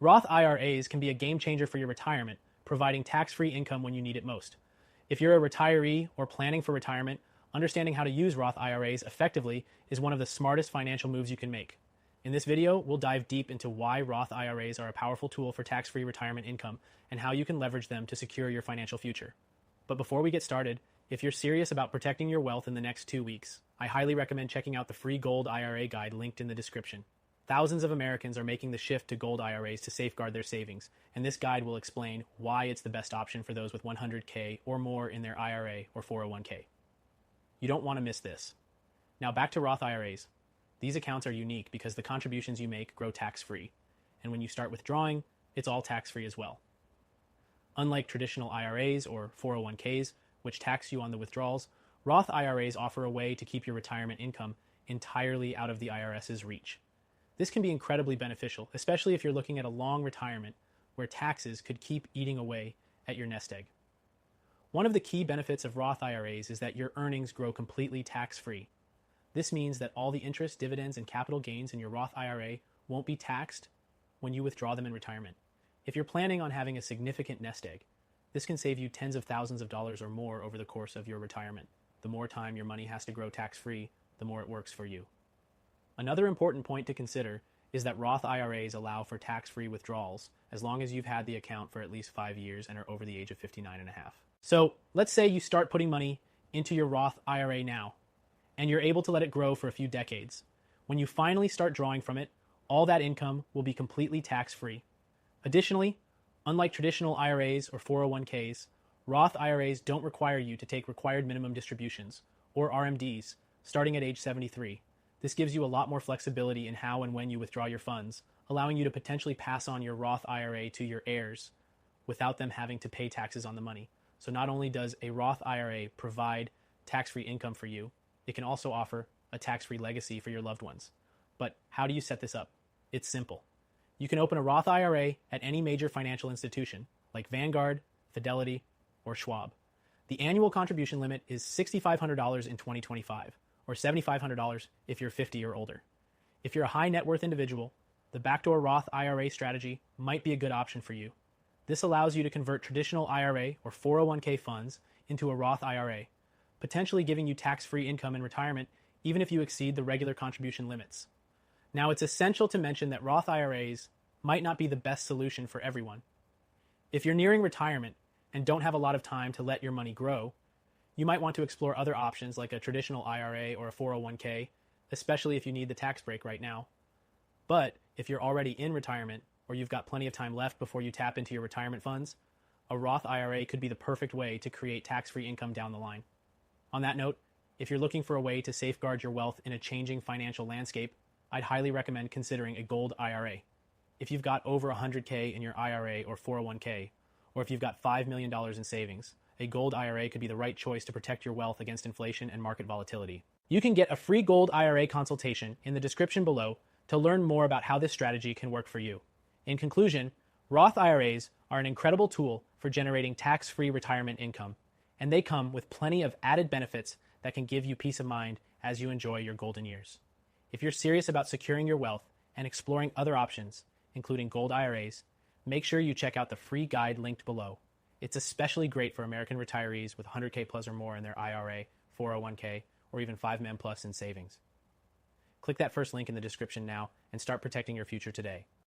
Roth IRAs can be a game changer for your retirement, providing tax-free income when you need it most. If you're a retiree or planning for retirement, understanding how to use Roth IRAs effectively is one of the smartest financial moves you can make. In this video, we'll dive deep into why Roth IRAs are a powerful tool for tax-free retirement income and how you can leverage them to secure your financial future. But before we get started, if you're serious about protecting your wealth in the next 2 weeks, I highly recommend checking out the free Gold IRA guide linked in the description. Thousands of Americans are making the shift to Gold IRAs to safeguard their savings, and this guide will explain why it's the best option for those with 100K or more in their IRA or 401K. You don't want to miss this. Now back to Roth IRAs. These accounts are unique because the contributions you make grow tax-free, and when you start withdrawing, it's all tax-free as well. Unlike traditional IRAs or 401Ks, which tax you on the withdrawals, Roth IRAs offer a way to keep your retirement income entirely out of the IRS's reach. This can be incredibly beneficial, especially if you're looking at a long retirement where taxes could keep eating away at your nest egg. One of the key benefits of Roth IRAs is that your earnings grow completely tax-free. This means that all the interest, dividends, and capital gains in your Roth IRA won't be taxed when you withdraw them in retirement. If you're planning on having a significant nest egg, this can save you tens of thousands of dollars or more over the course of your retirement. The more time your money has to grow tax-free, the more it works for you. Another important point to consider is that Roth IRAs allow for tax-free withdrawals as long as you've had the account for at least 5 years and are over the age of 59 and a half. So let's say you start putting money into your Roth IRA now, and you're able to let it grow for a few decades. When you finally start drawing from it, all that income will be completely tax-free. Additionally, unlike traditional IRAs or 401ks, Roth IRAs don't require you to take required minimum distributions, or RMDs, starting at age 73. This gives you a lot more flexibility in how and when you withdraw your funds, allowing you to potentially pass on your Roth IRA to your heirs without them having to pay taxes on the money. So not only does a Roth IRA provide tax-free income for you, it can also offer a tax-free legacy for your loved ones. But how do you set this up? It's simple. You can open a Roth IRA at any major financial institution like Vanguard, Fidelity, or Schwab. The annual contribution limit is $6,500 in 2025. Or $7,500 if you're 50 or older. If you're a high net worth individual, the backdoor Roth IRA strategy might be a good option for you. This allows you to convert traditional IRA or 401k funds into a Roth IRA, potentially giving you tax-free income in retirement even if you exceed the regular contribution limits. Now, it's essential to mention that Roth IRAs might not be the best solution for everyone. If you're nearing retirement and don't have a lot of time to let your money grow, you might want to explore other options like a traditional IRA or a 401k, especially if you need the tax break right now. But if you're already in retirement or you've got plenty of time left before you tap into your retirement funds, a Roth IRA could be the perfect way to create tax-free income down the line. On that note, if you're looking for a way to safeguard your wealth in a changing financial landscape, I'd highly recommend considering a Gold IRA. If you've got over 100K in your IRA or 401k, or if you've got $5 million in savings, a Gold IRA could be the right choice to protect your wealth against inflation and market volatility. You can get a free Gold IRA consultation in the description below to learn more about how this strategy can work for you. In conclusion, Roth IRAs are an incredible tool for generating tax-free retirement income, and they come with plenty of added benefits that can give you peace of mind as you enjoy your golden years. If you're serious about securing your wealth and exploring other options, including Gold IRAs, make sure you check out the free guide linked below. It's especially great for American retirees with 100K plus or more in their IRA, 401k, or even 5Men plus in savings. Click that first link in the description now and start protecting your future today.